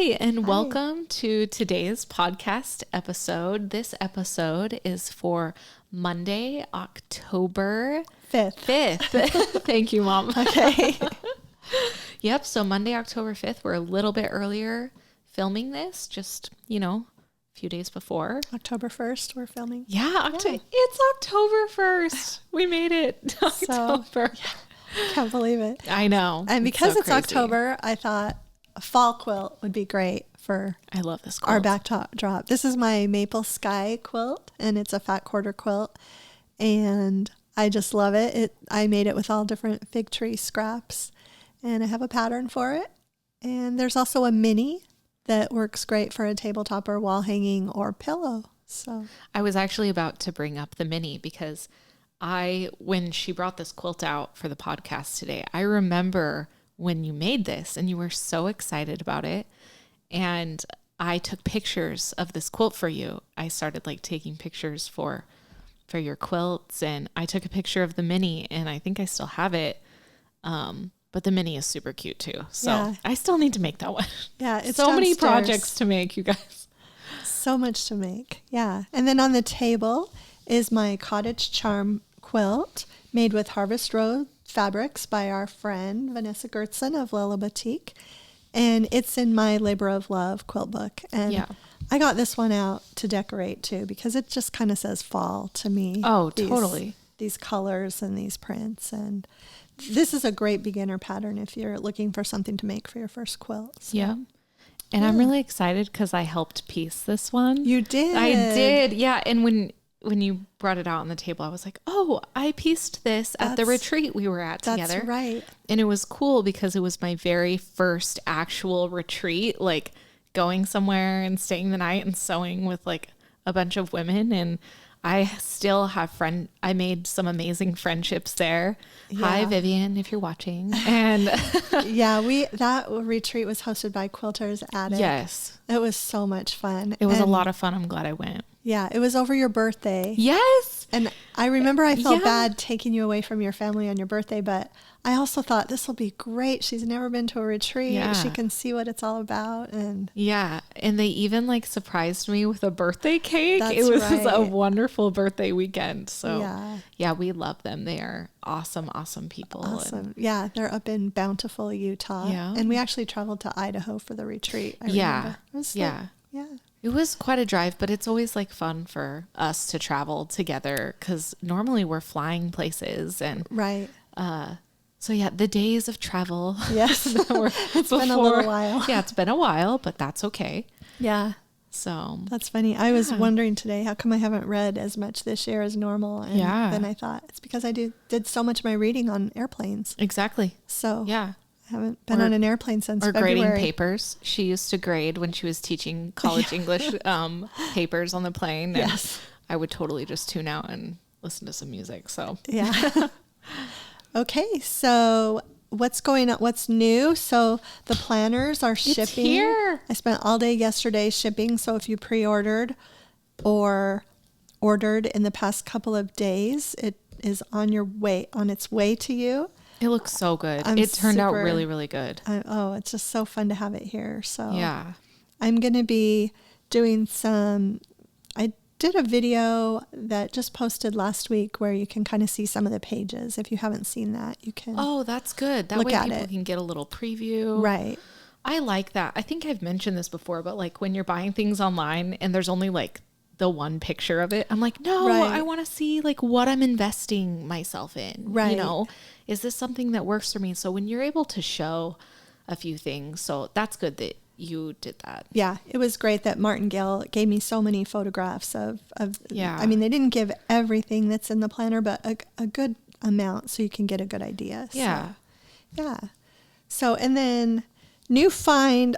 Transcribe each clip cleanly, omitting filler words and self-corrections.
Hi, and welcome to today's podcast episode. This episode is for Monday, October 5th. Thank you, Mom. Okay. Yep, so Monday, October 5th. We're a little bit earlier filming this, just, a few days before. October 1st, we're filming. Yeah, it's October 1st. We made it. October. Can't believe it. I know. And because it's crazy. October, I thought a fall quilt would be great for I love this quilt. our backdrop. This is my maple sky quilt, and it's a fat quarter quilt, and I just love it. I made it with all different fig tree scraps, and I have a pattern for it. And there's also a mini that works great for a tabletop or wall hanging or pillow. So I was actually about to bring up the mini because when she brought this quilt out for the podcast today, I remember when you made this and you were so excited about it. And I took pictures of this quilt for you. I started taking pictures for your quilts, and I took a picture of the mini, and I think I still have it. But the mini is super cute too. So yeah. I still need to make that one. Yeah. It's so many projects to make, you guys. So much to make. Yeah. And then on the table is my Cottage Charm quilt made with Harvest Road fabrics by our friend Vanessa Gertzen of Lila Boutique. And it's in my Labor of Love quilt book. And I got this one out to decorate too, because it just kind of says fall to me. Oh, totally. These colors and these prints. And this is a great beginner pattern if you're looking for something to make for your first quilt. So. Yeah. And I'm really excited because I helped piece this one. You did? I did. Yeah. And when you brought it out on the table, I was like, oh, I pieced this at the retreat we were at together. That's right. And it was cool because it was my very first actual retreat, going somewhere and staying the night and sewing with a bunch of women. And I still have I made some amazing friendships there. Yeah. Hi, Vivian, if you're watching. And that retreat was hosted by Quilters Attic. Yes. It was so much fun. It was a lot of fun. I'm glad I went. Yeah, it was over your birthday. Yes. And I remember I felt bad taking you away from your family on your birthday, but I also thought this will be great. She's never been to a retreat. Yeah. She can see what it's all about. And they even surprised me with a birthday cake. That's it was right. a wonderful birthday weekend. So yeah, we love them. They are awesome people. Awesome. Yeah, they're up in Bountiful, Utah. Yeah. And we actually traveled to Idaho for the retreat. I remember. It was It was quite a drive, but it's always fun for us to travel together because normally we're flying places and right. So the days of travel. Yes, it's been a little while. Yeah, it's been a while, but that's okay. Yeah. So that's funny. I was wondering today, how come I haven't read as much this year as normal? And then I thought it's because I did so much of my reading on airplanes. Exactly. So I haven't been on an airplane since February. Or grading papers. She used to grade when she was teaching college English papers on the plane. Yes. I would totally just tune out and listen to some music. So yeah. Okay, so what's going on? What's new? So the planners are shipping. It's here. I spent all day yesterday shipping. So if you pre-ordered or ordered in the past couple of days, it is on its way to you. It looks so good. It turned out really, really good. It's just so fun to have it here. So yeah, I'm going to be doing I did a video that just posted last week where you can kind of see some of the pages. If you haven't seen that, you can. Oh, that's good. That way people can get a little preview. Right. I like that. I think I've mentioned this before, but when you're buying things online and there's only the one picture of it, I'm like, no, right. I want to see what I'm investing myself in. Right. Is this something that works for me? So when you're able to show a few things, so that's good that you did that. Yeah, it was great that Martingale gave me so many photographs of I mean, they didn't give everything that's in the planner, but a good amount so you can get a good idea. Yeah. So, yeah. So, and then new find,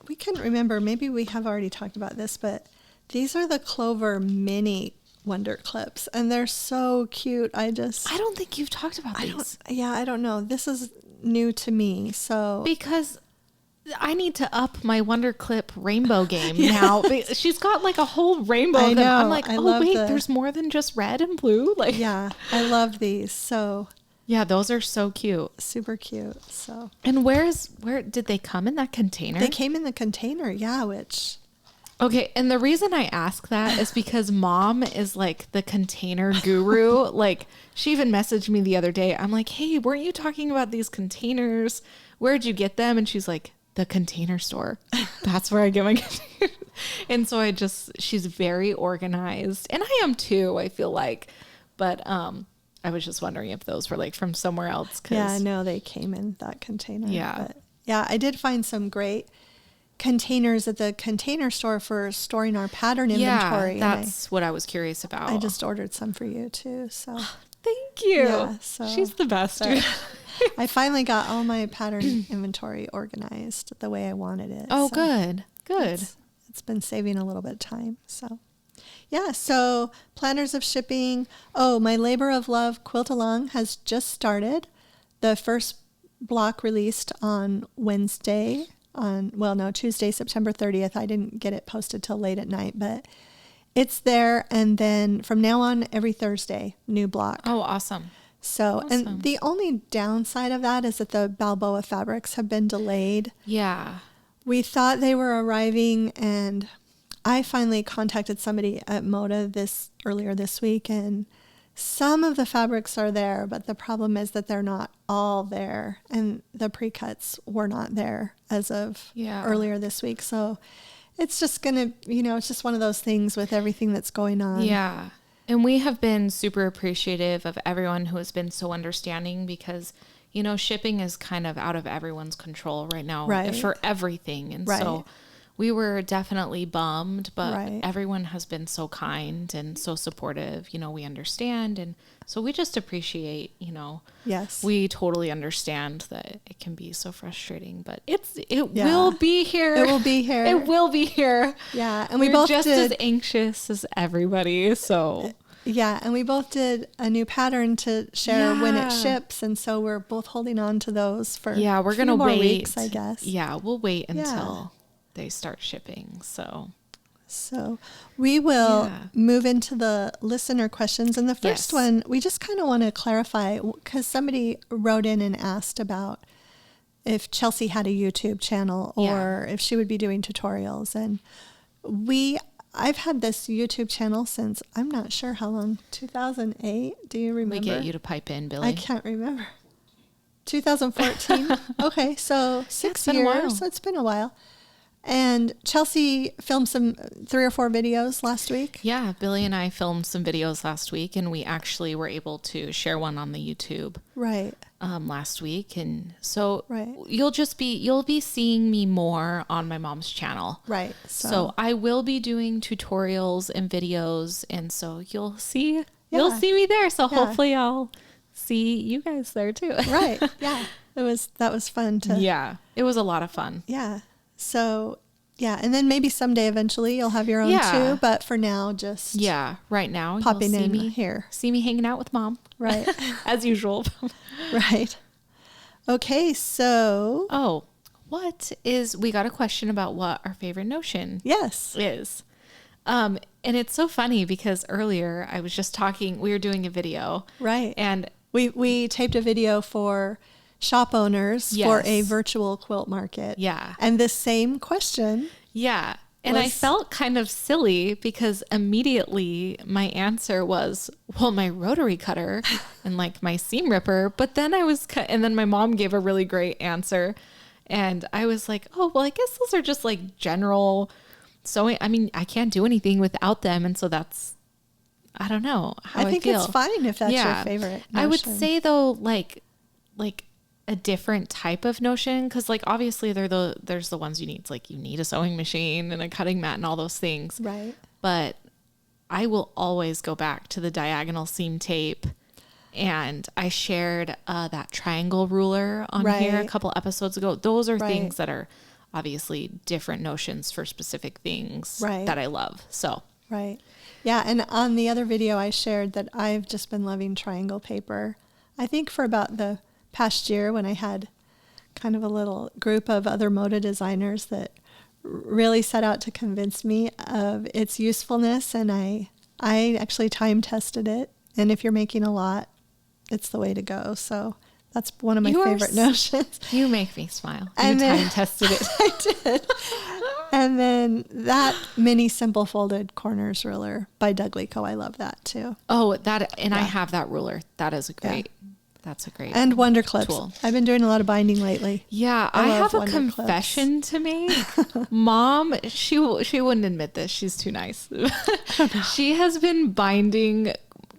we couldn't remember, maybe we have already talked about this, but these are the Clover mini Wonder Clips, and they're so cute. I don't think you've talked about these. I don't know. This is new to me, so. Because I need to up my Wonder Clip rainbow game now. She's got a whole rainbow of them. I'm like, there's more than just red and blue. Yeah, I love these. So Yeah, those are so cute. Super cute. So, And where did they come in that container? they came in the container. Yeah, which... Okay, and the reason I ask that is because Mom is like the container guru. Like, she even messaged me the other day. I'm like, hey, weren't you talking about these containers? Where'd you get them? And she's like, the container store. That's where I get my containers. And so she's very organized. And I am too, I feel like. But I was just wondering if those were like from somewhere else. Yeah, no, they came in that container. Yeah. But yeah, I did find some great containers at the container store for storing our pattern inventory. Yeah, that's what I was curious about. I just ordered some for you too. So thank you. Yeah, so she's the best. I finally got all my pattern inventory organized the way I wanted it. Oh, so good. It's been saving a little bit of time. So yeah, so planners of shipping. Oh, my Labor of Love Quilt Along has just started. The first block released on Tuesday, September 30th. I didn't get it posted till late at night, but it's there. And then from now on, every Thursday, new block. Oh, awesome. So, Awesome. And the only downside of that is that the Balboa fabrics have been delayed. Yeah. We thought they were arriving, and I finally contacted somebody at Moda earlier this week, and some of the fabrics are there, but the problem is that they're not all there, and the pre-cuts were not there as of earlier this week. So it's just going to, it's just one of those things with everything that's going on. Yeah. And we have been super appreciative of everyone who has been so understanding because, shipping is kind of out of everyone's control right now for everything. And so we were definitely bummed, but everyone has been so kind and so supportive. We understand. And so we just appreciate, Yes. We totally understand that it can be so frustrating, but it will be here. It will be here. It will be here. Yeah. And we're both just as anxious as everybody. So yeah. And we both did a new pattern to share when it ships. And so we're both holding on to those for we're going to wait weeks, I guess. Yeah. We'll wait until they start shipping. So we will move into the listener questions. And the first one, we just kind of want to clarify because somebody wrote in and asked about if Chelsea had a YouTube channel or if she would be doing tutorials. And I've had this YouTube channel since, I'm not sure how long, 2008. Do you remember? We get you to pipe in, Billy. I can't remember. 2014. Okay. So 6 years. So it's been a while. And Chelsea filmed 3 or 4 videos last week. Yeah, Billy and I filmed some videos last week, and we actually were able to share one on the YouTube last week. And so you'll be seeing me more on my mom's channel. Right. So I will be doing tutorials and videos, and so you'll see me there. So hopefully I'll see you guys there too. Right. Yeah. That was fun to. Yeah. It was a lot of fun. Yeah. So, and then maybe someday eventually you'll have your own too, but for now, just right now, popping in here. See me hanging out with Mom. Right. As usual. Right. Okay, so. We got a question about what our favorite notion is. And it's so funny because earlier I was just talking, we were doing a video. Right. And we taped a video for shop owners for a virtual quilt market. Yeah. And the same question. Yeah. And I felt kind of silly because immediately my answer was, well, my rotary cutter and like my seam ripper. But then and then my mom gave a really great answer. And I was like, oh, well, I guess those are just like general sewing. I mean, I can't do anything without them. And so that's, I don't know how I think feel. It's fine if that's your favorite notion. I would say though, like a different type of notion, because like obviously there's the ones you need. It's like you need a sewing machine and a cutting mat and all those things. Right. But I will always go back to the diagonal seam tape. And I shared that triangle ruler on here a couple episodes ago. Those are things that are obviously different notions for specific things that I love. So yeah. And on the other video I shared that I've just been loving triangle paper. I think for about the past year when I had kind of a little group of other Moda designers that really set out to convince me of its usefulness. And I actually time tested it. And if you're making a lot, it's the way to go. So that's one of my You are favorite notions. You make me smile. And You then- time tested it. I did. And then that mini simple folded corners ruler by Doug Lico. I love that too. Oh, that, and I Yeah. have that ruler. That is a great, that's a great And Wonder Clips. tool. I've been doing a lot of binding lately. Yeah, I I love have a Wonder confession to make. Mom, she wouldn't admit this. She's too nice. She has been binding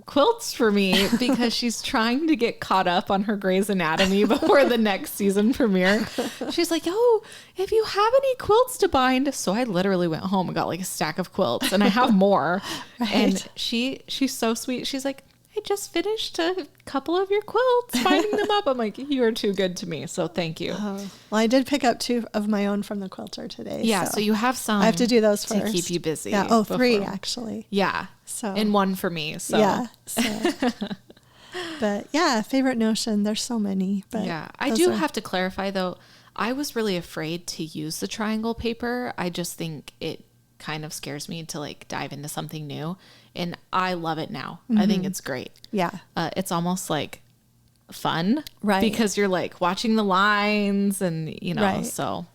quilts for me because she's trying to get caught up on her Grey's Anatomy before the next season premiere. She's like, "Oh, if you have any quilts to bind." So I literally went home and got like a stack of quilts, and I have more. Right. And she's so sweet. She's like, "I just finished a couple of your quilts, binding them up." I'm like, "You are too good to me, so thank you." Oh, well, I did pick up 2 of my own from the quilter today. Yeah, so you have some. I have to do those to first. keep you busy. Yeah. Oh, 3 before- actually. Yeah. So And one for me. So yeah. So. But yeah, favorite notion. There's so many. But yeah, I those do are- have to clarify though. I was really afraid to use the triangle paper. I just think it kind of scares me to like dive into something new, and I love it now. I think it's great. Yeah. It's almost like fun, Right. Because you're like watching the lines, and Right. so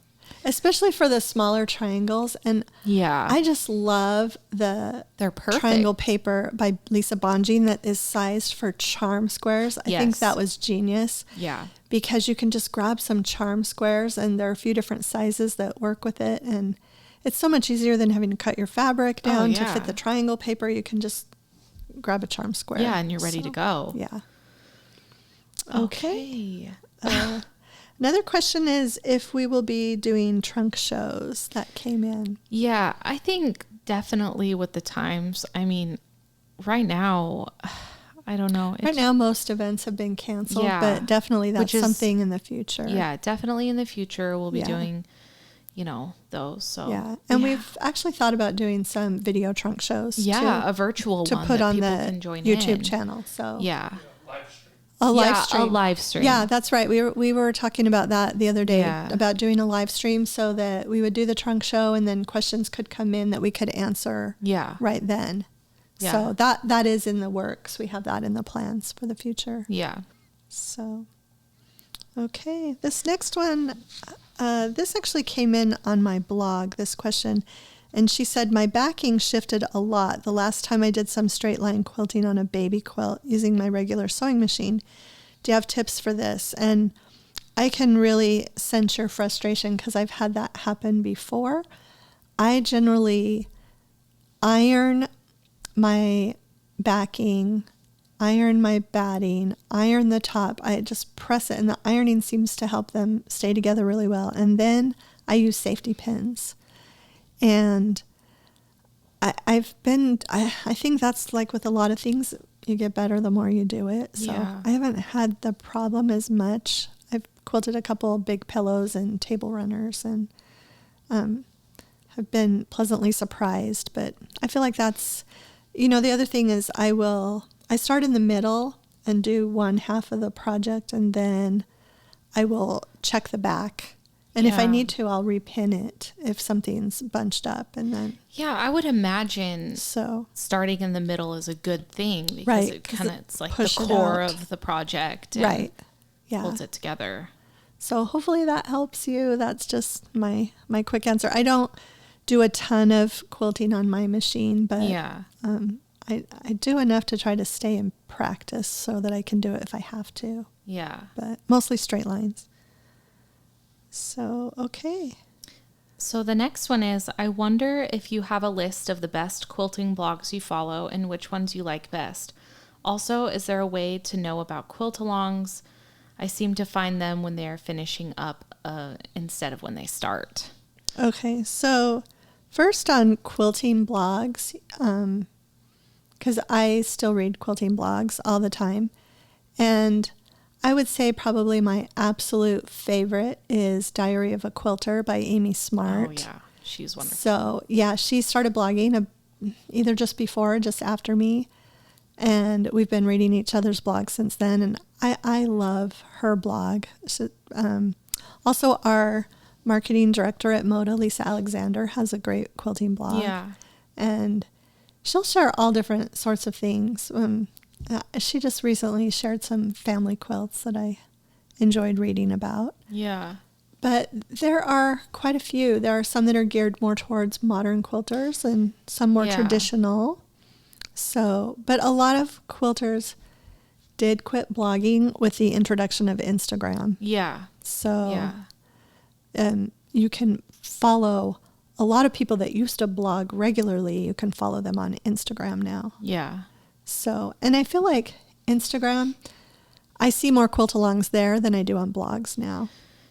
Especially for the smaller triangles. And yeah, I just love the they're perfect. triangle paper by Lisa Bonjean that is sized for charm squares. I think Yes. that was genius. Yeah, Because you can just grab some charm squares and there are a few different sizes that work with it. And it's so much easier than having to cut your fabric down to yeah. fit the triangle paper. You can just grab a charm square. yeah, and you're ready to go. Yeah. Okay. Another question is if we will be doing trunk shows. That came in. Yeah, I think definitely with the times. I mean, right now, I don't know. Right now, most events have been canceled, Yeah. but definitely that's Which is- something in the future. Yeah, definitely in the future we'll be Yeah. doing, those. So Yeah. And we've actually thought about doing some video trunk shows yeah, too, a virtual to one put that on people the can join YouTube in. channel. So Yeah, a live yeah, stream. a live stream. Yeah, that's right. We were talking about that the other day, Yeah. about doing a live stream so that we would do the trunk show and then questions could come in that we could answer Yeah, right then. Yeah. So that is in the works. We have that in the plans for the future. yeah. So, okay. This next one, this actually came in on my blog, this question. And she said, my backing shifted a lot the last time I did some straight line quilting on a baby quilt using my regular sewing machine. Do you have tips for this? And I can really sense your frustration because I've had that happen before. I generally iron my backing, iron my batting, iron the top. I just press it, and the ironing seems to help them stay together really well. And then I use safety pins. And I think that's like with a lot of things, you get better the more you do it. So Yeah. I haven't had the problem as much. I've quilted a couple of big pillows and table runners and have been pleasantly surprised. But I feel like that's, the other thing is I start in the middle and do one half of the project, and then I will check the back. And if I Yeah. need to, I'll repin it if something's bunched up. And then, Yeah, I would imagine so, starting in the middle is a good thing because Right, it 'cause kind of it it's like the push it core out. of the project. And right. Yeah. holds it together. So hopefully that helps you. That's just my quick answer. I don't do a ton of quilting on my machine, but Yeah. I do enough to try to stay in practice so that I can do it if I have to, Yeah. but mostly straight lines. So, okay. So the next one is, I wonder if you have a list of the best quilting blogs you follow and which ones you like best. Also, is there a way to know about quilt-alongs? I seem to find them when they are finishing up instead of when they start. Okay, so first on quilting blogs, because I still read quilting blogs all the time, and I would say probably my absolute favorite is Diary of a Quilter by Amy Smart. Oh, yeah. She's wonderful. So, yeah, she started blogging either just before or just after me, and we've been reading each other's blogs since then, and I love her blog. So, also, our marketing director at Moda, Lisa Alexander, has a great quilting blog. Yeah. And she'll share all different sorts of things. She just recently shared some family quilts that I enjoyed reading about. Yeah. But there are quite a few. There are some that are geared more towards modern quilters and some more traditional. So, but a lot of quilters did quit blogging with the introduction of Instagram. Yeah. So, you can follow a lot of people that used to blog regularly. You can follow them on Instagram now. Yeah. So, and I feel like Instagram, I see more quilt-alongs there than I do on blogs now.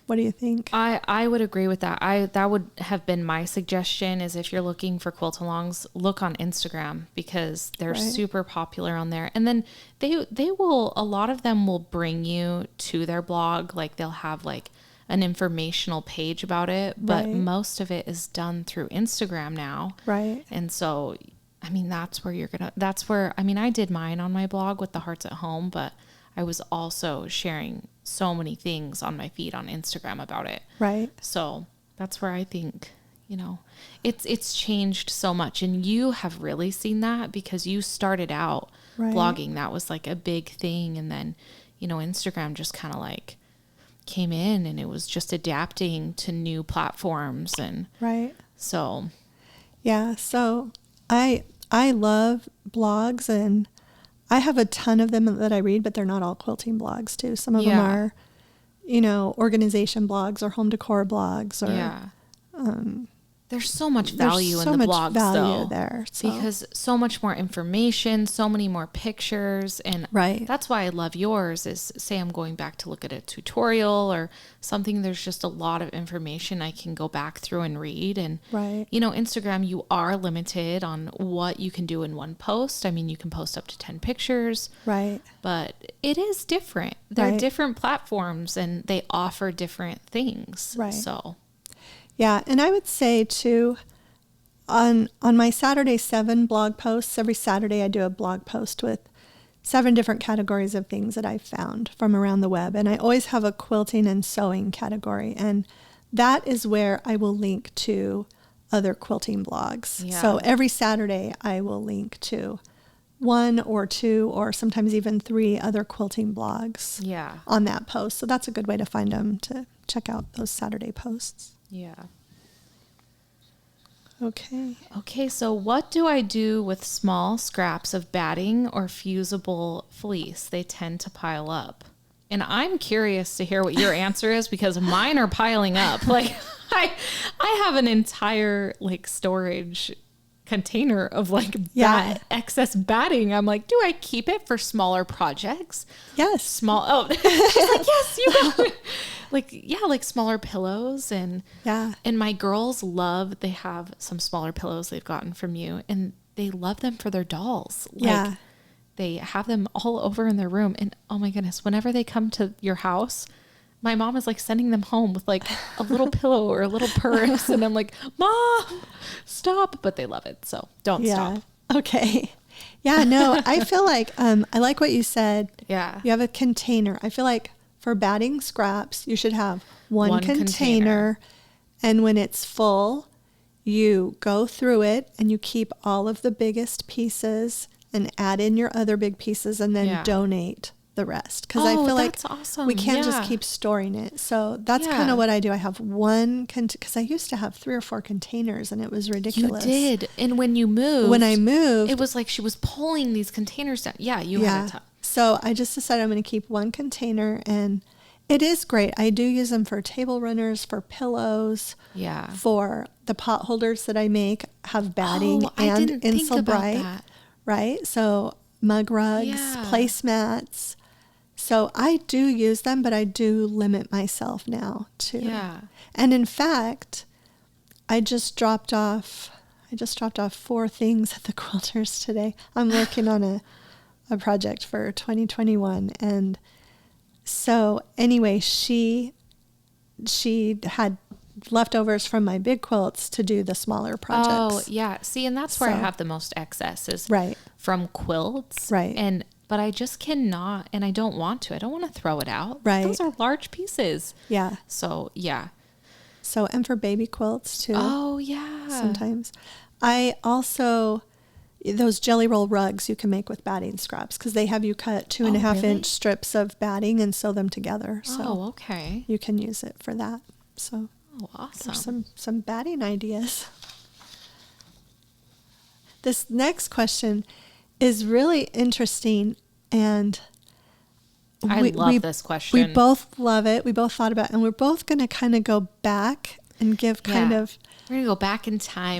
What do you think? I would agree with that. That would have been my suggestion, is if you're looking for quilt-alongs, look on Instagram, because they're super popular on there. And then they will, a lot of them will bring you to their blog. Like they'll have like an informational page about it, but most of it is done through Instagram now. Right. And so, I mean, that's where, I mean, I did mine on my blog with the Hearts at Home, but I was also sharing so many things on my feed on Instagram about it. Right. So that's where I think, it's changed so much. And you have really seen that because you started out blogging. That was like a big thing. And then, Instagram just kind of like came in, and it was just adapting to new platforms. And so. Yeah. So I love blogs, and I have a ton of them that I read, but they're not all quilting blogs too. Some of them are, organization blogs or home decor blogs, or there's so much value in the blogs, though, there, because so much more information, so many more pictures, and that's why I love yours. Is, say I'm going back to look at a tutorial or something, there's just a lot of information I can go back through and read. And Instagram, you are limited on what you can do in one post. I mean, you can post up to 10 pictures, but it is different. They're different platforms, and they offer different things. So. Yeah, and I would say too, on my Saturday 7 blog posts, every Saturday I do a blog post with 7 different categories of things that I've found from around the web. And I always have a quilting and sewing category. And that is where I will link to other quilting blogs. Yeah. So every Saturday I will link to 1 or 2 or sometimes even 3 other quilting blogs on that post. So that's a good way to find them, to check out those Saturday posts. Yeah. Okay, so what do I do with small scraps of batting or fusible fleece? They tend to pile up. And I'm curious to hear what your answer is, because mine are piling up. Like I have an entire storage container of excess batting. I'm like, do I keep it for smaller projects? Yes. She's like, yes, you got it. Like smaller pillows, and my girls they have some smaller pillows they've gotten from you, and they love them for their dolls. They have them all over in their room, and oh my goodness, whenever they come to your house, my mom is sending them home with a little pillow or a little purse, and I'm like, Mom, stop. But they love it, so don't stop. Okay. Yeah, no, I feel like I like what you said. Yeah. You have a container. I feel like for batting scraps, you should have one container, and when it's full, you go through it and you keep all of the biggest pieces and add in your other big pieces, and then donate the rest. Because I feel like awesome. We can't just keep storing it. So that's kind of what I do. I have one, because I used to have 3 or 4 containers, and it was ridiculous. You did. And when I moved, it was like she was pulling these containers down. Yeah, you had a ton. So I just decided I'm going to keep one container, and it is great. I do use them for table runners, for pillows, for the pot holders that I make have batting and Insel Bright, right? So mug rugs, placemats. So I do use them, but I do limit myself now too. Yeah. And in fact, I just dropped off 4 things at the quilters today. I'm working on a project for 2021, and so anyway, she had leftovers from my big quilts to do the smaller projects. Oh yeah, see, and that's where I have the most excess is from quilts, but I just cannot, and I don't want to throw it out. Those are large pieces. So and for baby quilts too. Oh yeah. Sometimes I also those jelly roll rugs you can make with batting scraps, because they have you cut 2.5 really? inch strips of batting and sew them together. So Oh, okay. you can use it for that. So Oh, awesome. there's some batting ideas. This next question is really interesting, and I love this question. We both love it. We both thought about it, and we're both going to kind of go back and give kind of... We're going to go back in time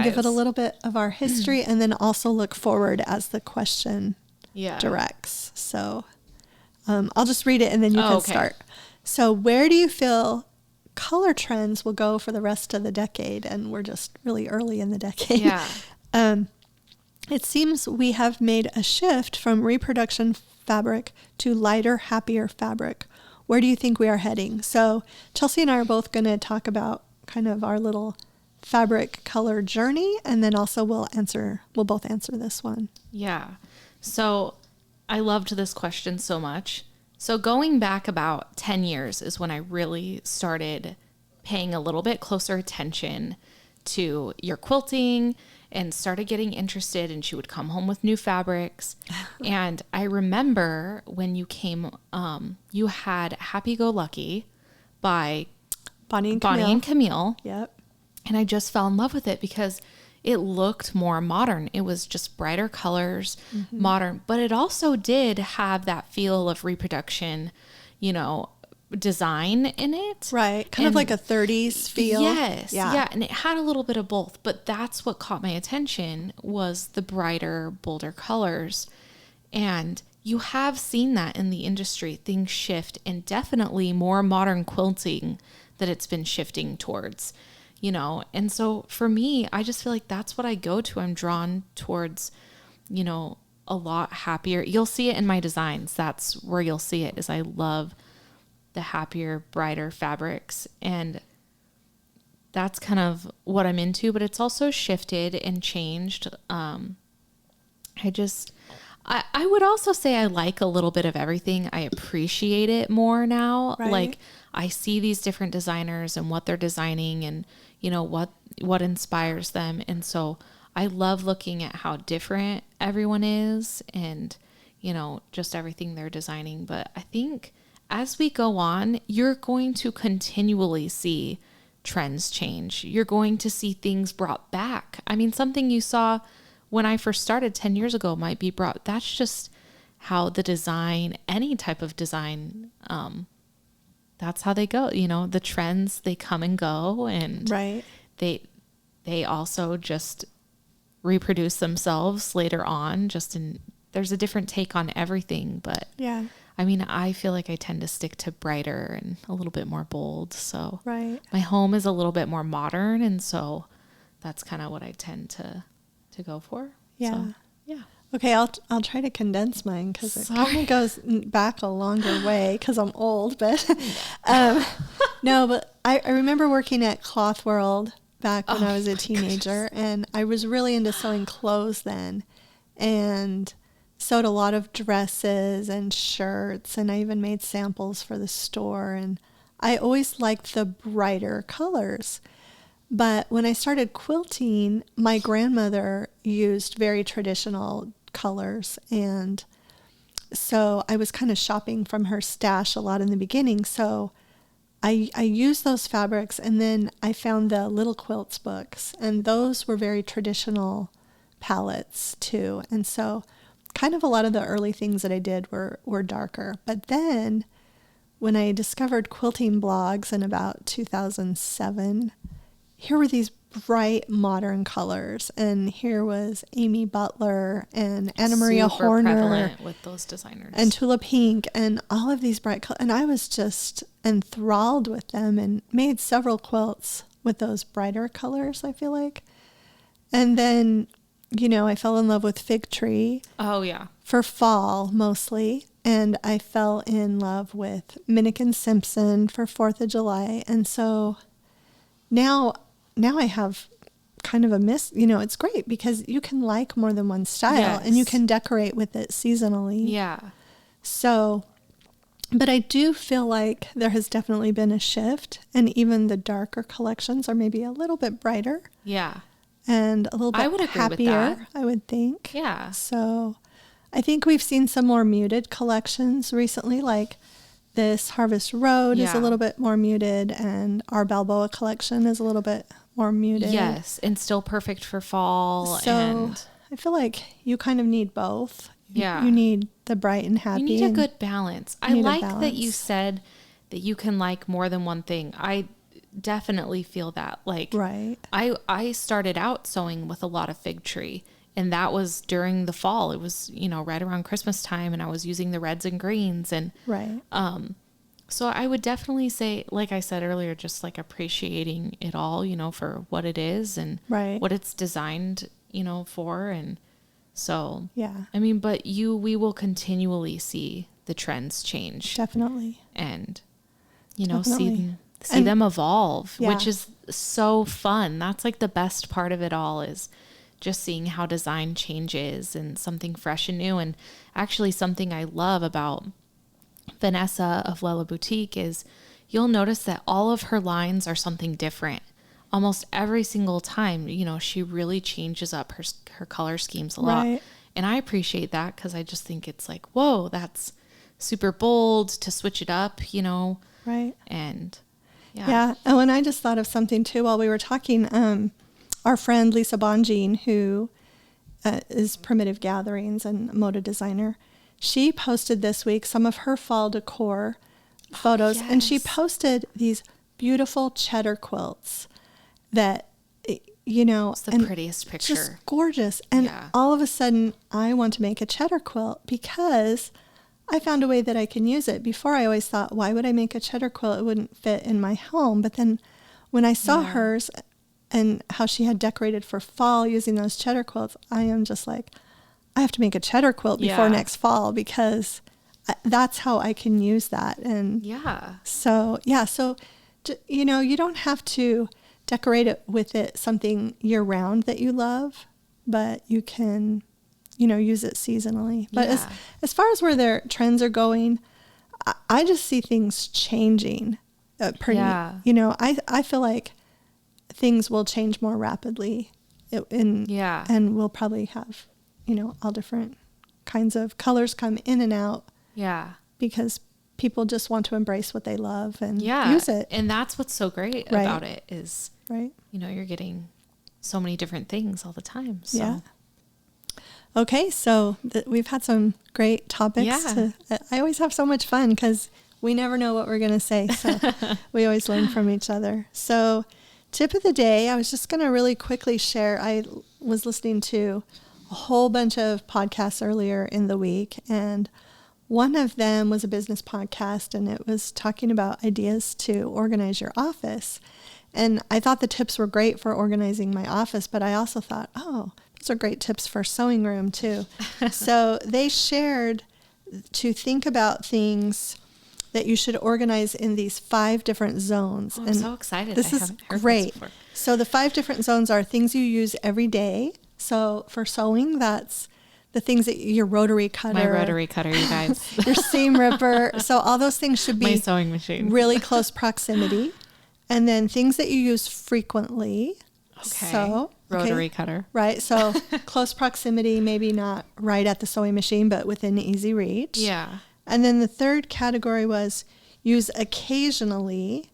give it a little bit of our history, and then also look forward as the question directs. So I'll just read it, and then you can start. So where do you feel color trends will go for the rest of the decade? And we're just really early in the decade. Yeah. It seems we have made a shift from reproduction fabric to lighter, happier fabric. Where do you think we are heading? So Chelsea and I are both going to talk about kind of our little fabric color journey, and then also we'll both answer this one. Yeah. So I loved this question so much. So going back about 10 years is when I really started paying a little bit closer attention to your quilting and started getting interested, and she would come home with new fabrics. And I remember when you came, you had Happy Go Lucky by Bonnie and Camille. Yep. And I just fell in love with it because it looked more modern. It was just brighter colors, modern, but it also did have that feel of reproduction, design in it. Right. Kind of like a 30s feel. Yes. Yeah. And it had a little bit of both, but that's what caught my attention was the brighter, bolder colors. And you have seen that in the industry, things shift, and definitely more modern quilting that it's been shifting towards, And so for me, I just feel like that's what I go to. I'm drawn towards, a lot happier. You'll see it in my designs. That's where you'll see it, is I love the happier, brighter fabrics. And that's kind of what I'm into, but it's also shifted and changed. I would also say I like a little bit of everything. I appreciate it more now. Right. Like I see these different designers and what they're designing and, what inspires them. And so I love looking at how different everyone is and, just everything they're designing. But I think as we go on, you're going to continually see trends change. You're going to see things brought back. I mean, something you saw when I first started 10 years ago might be brought. That's just how the design, any type of design, that's how they go. The trends, they come and go, and right. They also just reproduce themselves later on. There's a different take on everything, but yeah. I mean, I feel like I tend to stick to brighter and a little bit more bold. So right. My home is a little bit more modern, and so that's kind of what I tend to go for. Yeah. So, yeah. Okay, I'll try to condense mine because it kind of goes back a longer way because I'm old. But no, but I remember working at Cloth World back when I was a teenager, and I was really into sewing clothes then, and sewed a lot of dresses and shirts, and I even made samples for the store. And I always liked the brighter colors. But when I started quilting, my grandmother used very traditional colors. And so I was kind of shopping from her stash a lot in the beginning. So I used those fabrics, and then I found the Little Quilts books, and those were very traditional palettes too. And so kind of a lot of the early things that I did were darker. But then when I discovered quilting blogs in about 2007, here were these bright modern colors, and here was Amy Butler and Anna Maria Horner, prevalent with those designers, and Tula Pink, and all of these bright colors. And I was just enthralled with them and made several quilts with those brighter colors, I feel like. And then, I fell in love with Fig Tree. Oh yeah, for fall mostly. And I fell in love with Minnick & Simpson for 4th of July. And so now I have kind of a it's great because you can like more than one style, yes, and you can decorate with it seasonally. Yeah. So, but I do feel like there has definitely been a shift, and even the darker collections are maybe a little bit brighter. Yeah. and a little bit I would agree with happier, that. I would think. Yeah. So I think we've seen some more muted collections recently, like this Harvest Road is a Yeah. little bit more muted, and our Balboa collection is a little bit more muted. Yes, and still perfect for fall. So And I feel like you kind of need both. Yeah. You need the bright and happy. you need a and good balance. I need a like that you balance. said that you can like more than one thing. I definitely feel that. Like, Right. I started out sewing with a lot of fig tree, and that was during the fall. It was, right around Christmas time, and I was using the reds and greens. And Right. so I would definitely say, like I said earlier, just like appreciating it all, for what it is and Right. what it's designed, for. And so, Yeah. I mean, but we will continually see the trends change Definitely. and, Definitely. see And- them evolve, Yeah. which is so fun. That's like the best part of it all, is just seeing how design changes and something fresh and new. And actually something I love about Vanessa of Lella Boutique is you'll notice that all of her lines are something different. Almost every single time, she really changes up her color schemes a lot. Right. And I appreciate that, because I just think it's like, whoa, that's super bold to switch it up, Right. and Yeah. Oh, and I just thought of something too while we were talking. Our friend Lisa Bonjean, who is Primitive Gatherings and moda designer, she posted this week some of her fall decor photos, and she yes. posted these beautiful cheddar quilts that, It's the and prettiest just picture. gorgeous. And Yeah. all of a sudden, I want to make a cheddar quilt because I found a way that I can use it. Before, I always thought, why would I make a cheddar quilt? It wouldn't fit in my home. But then when I saw Yeah. hers and how she had decorated for fall using those cheddar quilts, I am just like, I have to make a cheddar quilt before Yeah. next fall, because that's how I can use that. And Yeah. so, yeah, so, you don't have to decorate it with something year round that you love, but you can, use it seasonally. But Yeah. as far as where their trends are going, I just see things changing pretty, Yeah. I feel like things will change more rapidly Yeah. and we'll probably have, all different kinds of colors come in and out, Yeah. because people just want to embrace what they love and Yeah. use it. And that's what's so great Right. about it is, Right. you're getting so many different things all the time. So. Yeah. Okay. So we've had some great topics. Yeah. I always have so much fun because we never know what we're going to say. So we always learn from each other. So tip of the day, I was just going to really quickly share. I was listening to a whole bunch of podcasts earlier in the week, and one of them was a business podcast, and it was talking about ideas to organize your office. And I thought the tips were great for organizing my office, but I also thought, oh, those are great tips for sewing room too. So they shared to think about things that you should organize in these 5 different zones. Oh, I'm so excited. This I is haven't heard this great. before. So the 5 different zones are things you use every day. So for sewing, that's the things that your rotary cutter. My rotary cutter, you guys. Your seam ripper. So all those things should My be sewing machine. really close proximity. And then things that you use frequently. Okay. So Rotary cutter. Right. So close proximity, maybe not right at the sewing machine, but within easy reach. Yeah. And then the third category was use occasionally.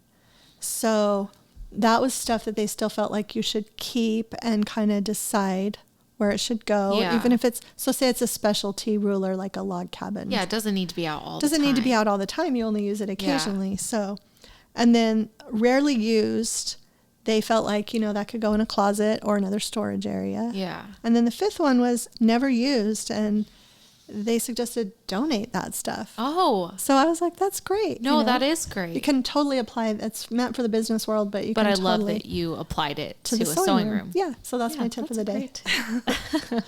So that was stuff that they still felt like you should keep and kind of decide where it should go. Yeah. Even if it's, so say it's a specialty ruler like a log cabin. Yeah, it doesn't need to be out all the time. Doesn't need to be out all the time. You only use it occasionally. So, and then rarely used, they felt like, that could go in a closet or another storage area. Yeah. And then the 5th one was never used, and they suggested donate that stuff. Oh. So I was like, that's great. No, that is great. You can totally apply, that's meant for the business world, but you But can I totally love that you applied it to the a sewing room. Yeah, so that's Yeah, my tip of the day. great.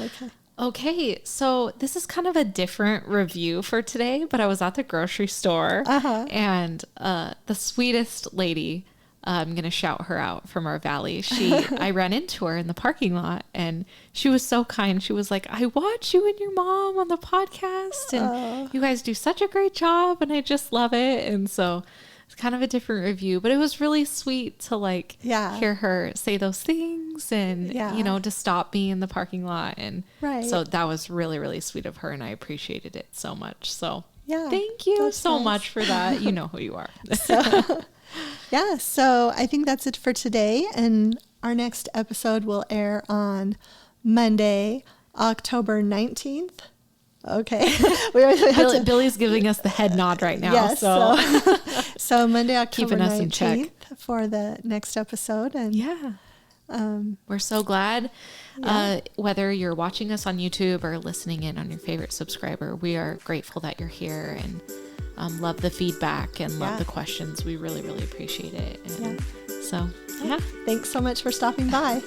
Okay. Okay, so this is kind of a different review for today, but I was at the grocery store and the sweetest lady, I'm going to shout her out from our valley. I ran into her in the parking lot and she was so kind. She was like, I watch you and your mom on the podcast and you guys do such a great job and I just love it. And so It's kind of a different review, but it was really sweet to like hear her say those things and, you know, to stop me in the parking lot. And so that was really, really sweet of her. And I appreciated it so much. So thank you so much for that. You know who you are. So I think that's it for today. And our next episode will air on Monday, October 19th. Okay. Billy's giving us the head nod right now. Yes. So Monday, October 19th for the next episode. And we're so glad. Whether you're watching us on YouTube or listening in on your favorite subscriber, we are grateful that you're here and love the feedback and love the questions. We really, really appreciate it. And so, thanks so much for stopping by.